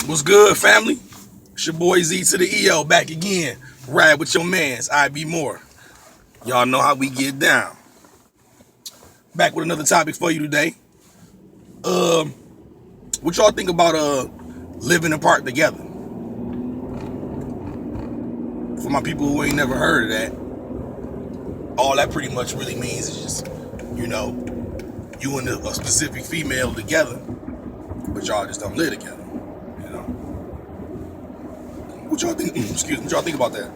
What's good, family? It's your boy Z to the EO back again. Ride with your mans, I be more. Y'all know how we get down. Back with another topic for you today. What y'all think about living apart together? For my people who ain't never heard of that, all that pretty much really means is just, you and a specific female together, but y'all just don't live together. What y'all think? Excuse me. What y'all think about that?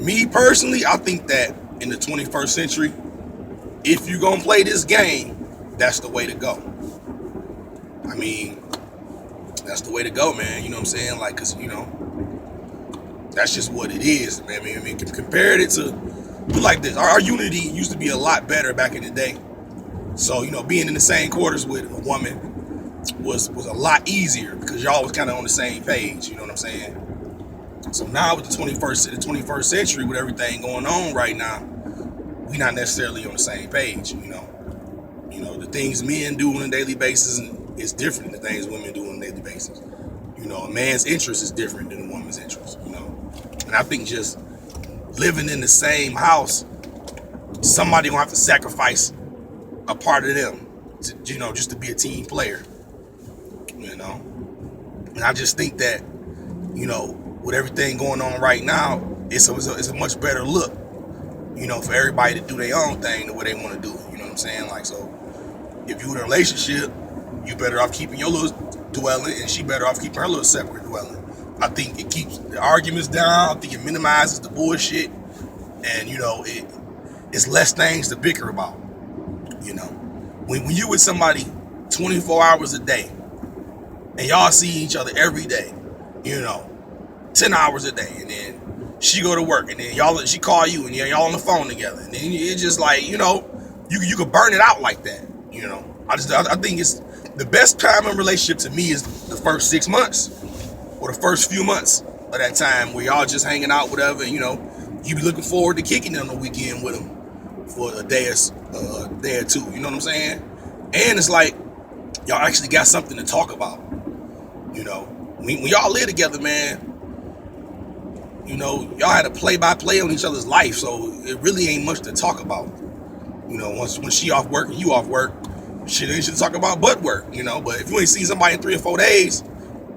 Me personally, I think that in the 21st century, if you're gonna play this game, that's the way to go. I mean, that's the way to go, man. You know what I'm saying? Like, cause that's just what it is, man. I mean, compared it to like this, our unity used to be a lot better back in the day. So, being in the same quarters with a woman was a lot easier because y'all was kind of on the same page. You know what I'm saying? So now with the 21st century, with everything going on right now, we not necessarily on the same page. The things men do on a daily basis is different than the things women do on a daily basis. A man's interest is different than a woman's interest. And I think just living in the same house, somebody gonna have to sacrifice a part of them to, just to be a team player. And I just think that, with everything going on right now, it's a much better look, for everybody to do their own thing the way they want to do it. You know what I'm saying? Like, so if you in a relationship, you better off keeping your little dwelling, and she better off keeping her little separate dwelling. I think it keeps the arguments down. I think it minimizes the bullshit, and it's less things to bicker about. When you with somebody 24 hours a day, and y'all see each other every day, 10 hours a day, and then she go to work, and then she call you, and y'all on the phone together, and then it's just like, you could burn it out like that. I think it's the best time in a relationship to me is the first 6 months or the first few months of that time where y'all just hanging out, whatever, and you be looking forward to kicking it on the weekend with them for a day or two. You know what I'm saying? And it's like y'all actually got something to talk about. When y'all live together, man, y'all had to play-by-play on each other's life, so it really ain't much to talk about. When she off work and you off work, shit ain't shit to talk about but work, But if you ain't seen somebody in 3 or 4 days,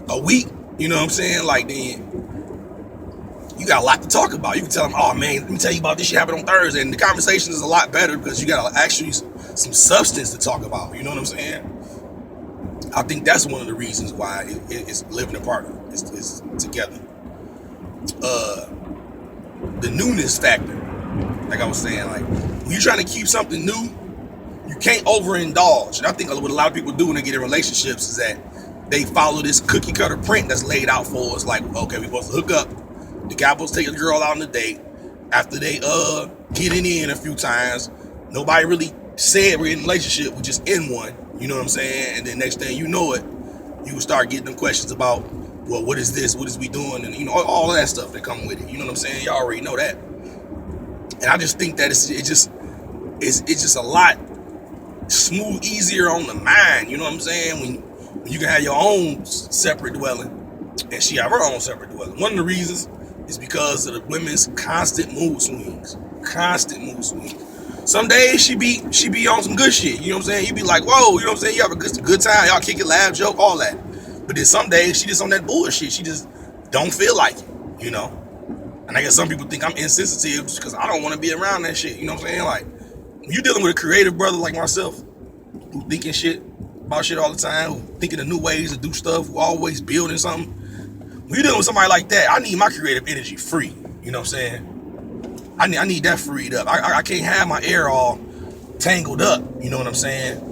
a week, you know what I'm saying? Like, then you got a lot to talk about. You can tell them, oh man, let me tell you about this shit happened on Thursday, and the conversation is a lot better because you got actually some substance to talk about. You know what I'm saying? I think that's one of the reasons why it's living apart. It's together. The newness factor, like I was saying, like when you're trying to keep something new, you can't overindulge. And I think what a lot of people do when they get in relationships is that they follow this cookie cutter print that's laid out for us. Like, okay, we're supposed to hook up. The guy supposed to take a girl out on a date. After they getting in a few times, nobody really said we're in a relationship. We just in one. You know what I'm saying? And then next thing you know it, you start getting them questions about, well, what is this? What is we doing? And all of that stuff that come with it. You know what I'm saying? Y'all already know that. And I just think that it's just a lot smooth, easier on the mind. You know what I'm saying? When you can have your own separate dwelling, and she have her own separate dwelling. One of the reasons is because of the women's constant mood swings. Some days she be on some good shit. You know what I'm saying? You be like, whoa, you know what I'm saying? You have a good time. Y'all kick it, laugh, joke, all that. But then some days she just on that bullshit. She just don't feel like it, And I guess some people think I'm insensitive just because I don't want to be around that shit. You know what I'm saying? Like, when you're dealing with a creative brother like myself, who thinking shit about shit all the time, who thinking of new ways to do stuff, who always building something. When you're dealing with somebody like that, I need my creative energy free. You know what I'm saying? I need that freed up. I can't have my air all tangled up. You know what I'm saying?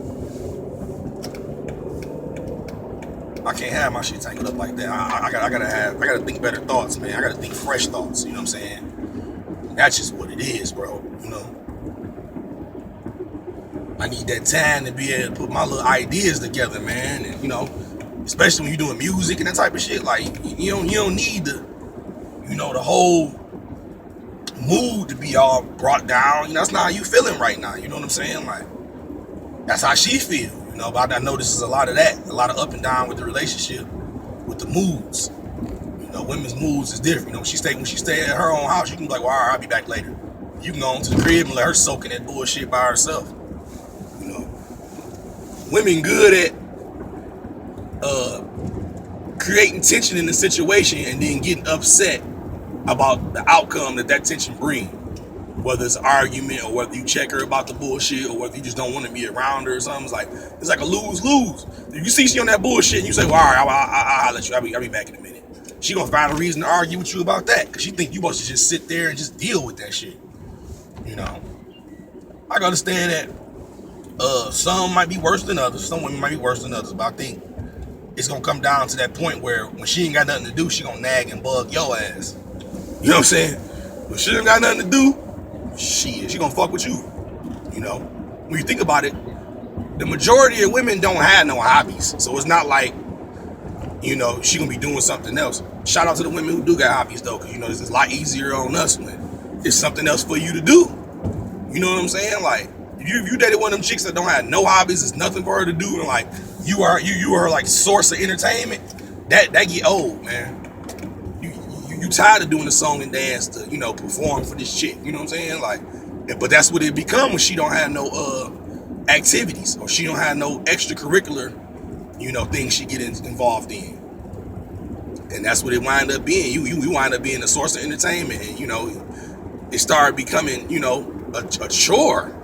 I can't have my shit tangled up like that. I gotta think better thoughts, man. I gotta think fresh thoughts. You know what I'm saying? That's just what it is, bro. I need that time to be able to put my little ideas together, man. And especially when you're doing music and that type of shit. Like, you don't need the whole mood to be all brought down. That's not how you feeling right now. You know what I'm saying? Like, that's how she feel. You You know, but I know this is a lot of that, a lot of up and down with the relationship, with the moods. You know, women's moods is different. You know, when she stay at her own house, you can be like, well, all right, I'll be back later. You can go into the crib and let her soak in that bullshit by herself. You know, women good at creating tension in the situation and then getting upset about the outcome that tension brings. Whether it's an argument or whether you check her about the bullshit or whether you just don't want to be around her or something. It's like a lose-lose. If you see she on that bullshit and you say, well, all right, I'll let you, I'll be back in a minute. She gonna find a reason to argue with you about that because she think you supposed to just sit there and just deal with that shit. You know, I can understand that some might be worse than others. Some women might be worse than others, but I think it's gonna come down to that point where when she ain't got nothing to do, she gonna nag and bug your ass. You know what I'm saying? When she ain't got nothing to do, she gonna fuck with you. You know, when you think about it, the majority of women don't have no hobbies, so it's not like, you know, she gonna be doing something else. Shout out to the women who do got hobbies though, because you know it's a lot easier on us when it's something else for you to do. You know what I'm saying? Like if you dated one of them chicks that don't have no hobbies, it's nothing for her to do, and like you are her like source of entertainment, that get old, man. You tired of doing the song and dance to, you know, perform for this chick, you know what I'm saying? Like, but that's what it become when she don't have no activities or she don't have no extracurricular, you know, things she get involved in. And that's what it wind up being. You wind up being a source of entertainment, and you know, it started becoming, you know, a chore.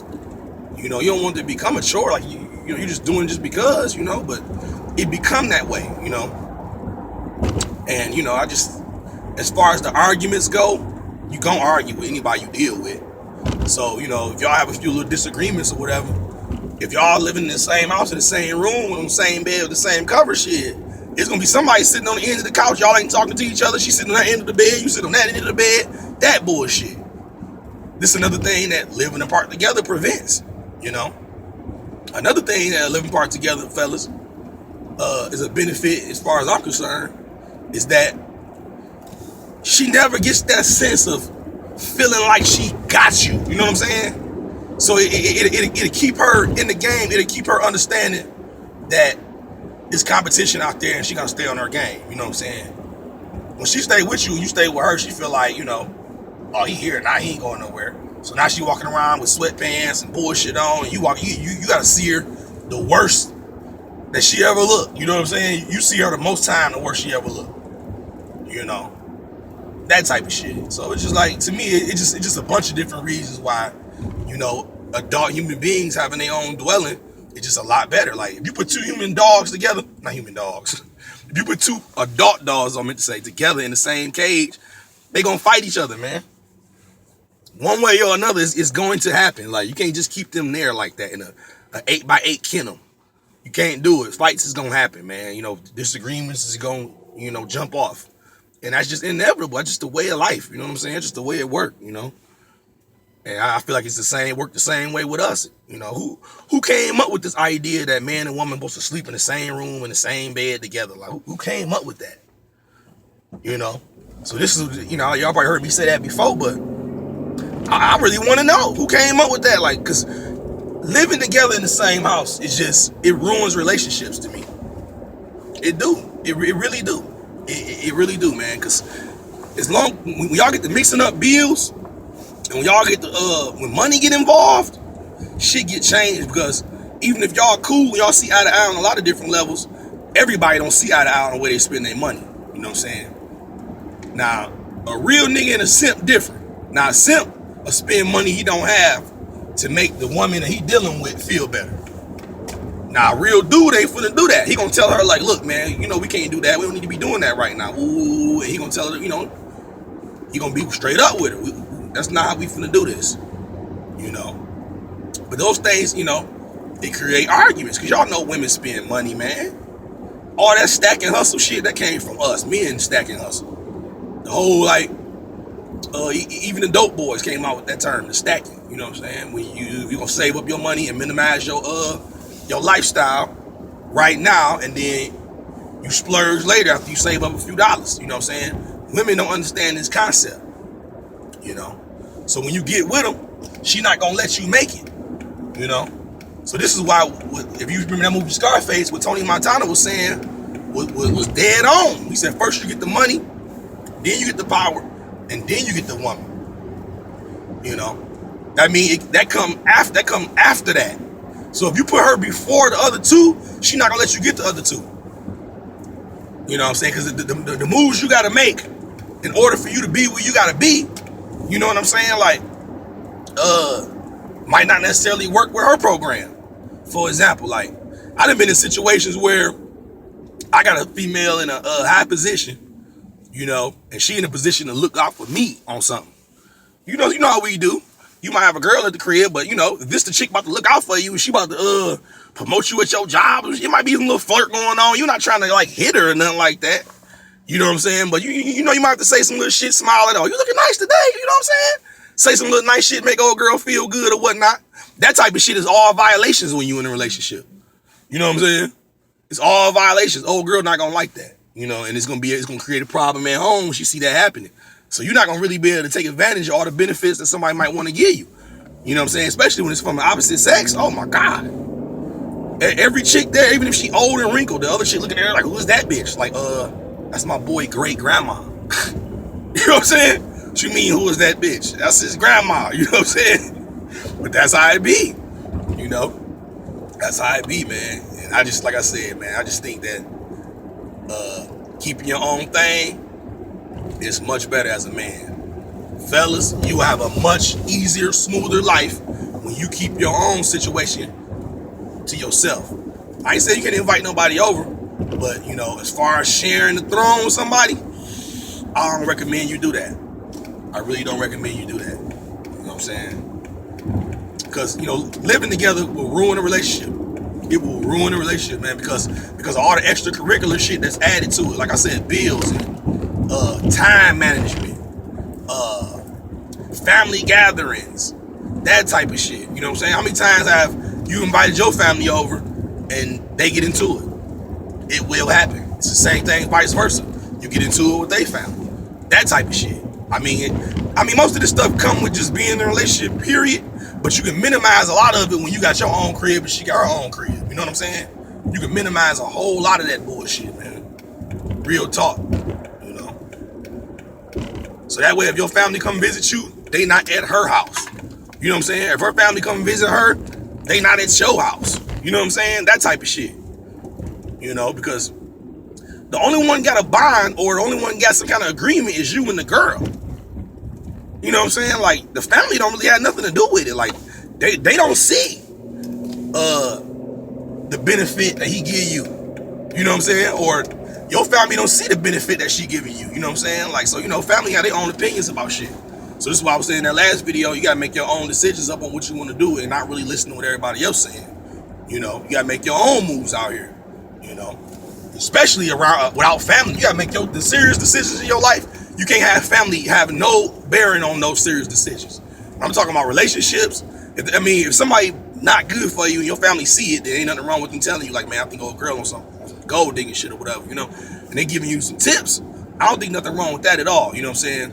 You know, you don't want it to become a chore, like you know, you're just doing just because, you know, but it become that way, you know. And you know, as far as the arguments go, you gonna argue with anybody you deal with. So, you know, if y'all have a few little disagreements or whatever, if y'all living in the same house, in the same room, on the same bed, with the same cover shit, it's gonna be somebody sitting on the end of the couch, y'all ain't talking to each other, she sitting on that end of the bed, you sit on that end of the bed, that bullshit. This is another thing that living apart together prevents, you know. Another thing that living apart together, fellas, is a benefit as far as I'm concerned, is that she never gets that sense of feeling like she got you. You know what I'm saying? So it'll keep her in the game. It'll keep her understanding that there's competition out there and she gonna stay on her game. You know what I'm saying? When she stay with you and you stay with her, she feel like, you know, oh, he here now, he ain't going nowhere. So now she walking around with sweatpants and bullshit on, and you gotta see her the worst that she ever looked. You know what I'm saying? You see her the most time, the worst she ever looked. You know, that type of shit. So it's just like, to me, it's just a bunch of different reasons why, you know, adult human beings having their own dwelling is just a lot better. Like if you put two human dogs together, not human dogs, if you put two adult dogs, I meant to say, together in the same cage, they gonna fight each other, man. One way or another, it's going to happen. Like you can't just keep them there like that in a 8x8 kennel. You can't do it. Fights is gonna happen, man. You know, disagreements is gonna, you know, jump off. And that's just inevitable. That's just the way of life. You know what I'm saying? It's just the way it worked, you know? And I feel like it's worked the same way with us. You know, who came up with this idea that man and woman supposed to sleep in the same room, in the same bed together? Like, who came up with that? You know? So this is, you know, y'all probably heard me say that before, but I really want to know who came up with that. Like, because living together in the same house is just, it ruins relationships to me. It do. It really do. It really do, man. Because as long, when y'all get to mixing up bills, and when y'all get to, when money get involved, shit get changed. Because even if y'all cool, y'all see eye to eye on a lot of different levels, everybody don't see eye to eye on the way they spend their money. You know what I'm saying? Now, a real nigga and a simp different. Now, a simp will spend money he don't have to make the woman that he dealing with feel better. Now, a real dude ain't finna do that. He gonna tell her, like, look, man, you know, we can't do that. We don't need to be doing that right now. Ooh, and he gonna tell her, you know, he gonna be straight up with her. That's not how we finna do this, you know. But those things, you know, they create arguments. Because y'all know women spend money, man. All that stacking hustle shit, that came from us. Men stacking hustle. The whole, like, even the dope boys came out with that term, the stacking. You know what I'm saying? When you gonna save up your money and minimize your lifestyle right now, and then you splurge later after you save up a few dollars. You know what I'm saying? Women don't understand this concept, you know? So when you get with them, she not gonna let you make it, you know? So this is why, if you remember that movie Scarface, what Tony Montana was saying was dead on. He said first you get the money, then you get the power, and then you get the woman. You know, that mean that come after that. So if you put her before the other two, she not gonna let you get the other two. You know what I'm saying? Because the moves you gotta make in order for you to be where you gotta be, you know what I'm saying? Like, might not necessarily work with her program. For example, like, I done been in situations where I got a female in a high position, you know, and she in a position to look out for me on something. You know how we do. You might have a girl at the crib, but you know, if this the chick about to look out for you and she about to promote you at your job, it might be a little flirt going on. You're not trying to like hit her or nothing like that. You know what I'm saying? But you know, you might have to say some little shit, smile at her. You looking nice today, you know what I'm saying? Say some little nice shit, make old girl feel good or whatnot. That type of shit is all violations when you in a relationship. You know what I'm saying? It's all violations. Old girl not gonna like that. You know, and it's gonna create a problem at home when she see that happening. So you're not gonna really be able to take advantage of all the benefits that somebody might want to give you. You know what I'm saying? Especially when it's from the opposite sex. Oh my God. Every chick there, even if she old and wrinkled, the other chick looking at her like, who's that bitch? Like, that's my boy great grandma. You know what I'm saying? What you mean, who is that bitch? That's his grandma. You know what I'm saying? But that's how it be. You know? That's how it be, man. And I just, like I said, man, I just think that keeping your own thing is much better as a man. Fellas, you have a much easier, smoother life when you keep your own situation to yourself. I ain't saying you can't invite nobody over, but you know, as far as sharing the throne with somebody, I don't recommend you do that. I really don't recommend you do that. You know what I'm saying? Because, you know, living together will ruin a relationship. It will ruin a relationship, man, because of all the extracurricular shit that's added to it. Like I said, bills and time management, family gatherings, that type of shit. You know what I'm saying? How many times have you invited your family over and they get into it? It will happen. It's the same thing, vice versa. You get into it with their family. That type of shit. I mean, most of this stuff come with just being in a relationship, period. But you can minimize a lot of it when you got your own crib and she got her own crib. You know what I'm saying? You can minimize a whole lot of that bullshit, man. Real talk, you know. So that way, if your family come visit you, they not at her house. You know what I'm saying? If her family come visit her, they not at your house. You know what I'm saying? That type of shit. You know, because the only one got a bond or the only one got some kind of agreement is you and the girl. You know what I'm saying? Like, the family don't really have nothing to do with it. Like, they don't see the benefit that he give you. You know what I'm saying? Or your family don't see the benefit that she giving you. You know what I'm saying? Like, so, you know, family have their own opinions about shit. So this is why I was saying in that last video, you got to make your own decisions up on what you want to do and not really listen to what everybody else saying. You know, you got to make your own moves out here, you know, especially around without family. You got to make the serious decisions in your life. You can't have family have no bearing on those serious decisions. I'm talking about relationships. If somebody not good for you and your family see it, there ain't nothing wrong with them telling you, like, man, I think old girl on some gold digging shit or whatever, you know, and they giving you some tips. I don't think nothing wrong with that at all. You know what I'm saying?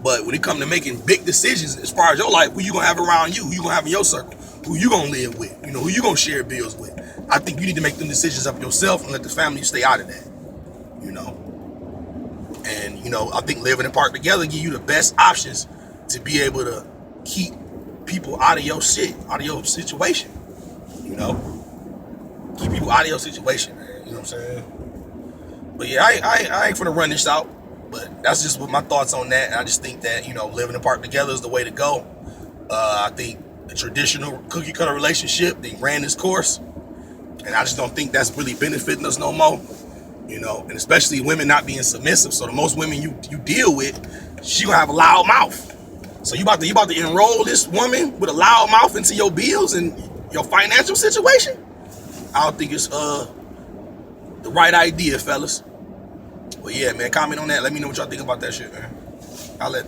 But when it comes to making big decisions as far as your life, who you gonna have around you, who you gonna have in your circle, who you gonna live with, you know, who you gonna share bills with, I think you need to make them decisions up yourself and let the family stay out of that, you know. And, you know, I think living apart together give you the best options to be able to keep people out of your shit, out of your situation, you know. Keep people out of your situation, man, you know what I'm saying? But yeah, I ain't finna run this out. But that's just what my thoughts on that. And I just think that, you know, living apart together is the way to go. I think the traditional cookie cutter relationship, they ran its course. And I just don't think that's really benefiting us no more. You know, and especially women not being submissive. So the most women you deal with, she gonna have a loud mouth. So you about to enroll this woman with a loud mouth into your bills and your financial situation? I don't think it's the right idea, fellas. But yeah, man, comment on that. Let me know what y'all think about that shit, man. I'll let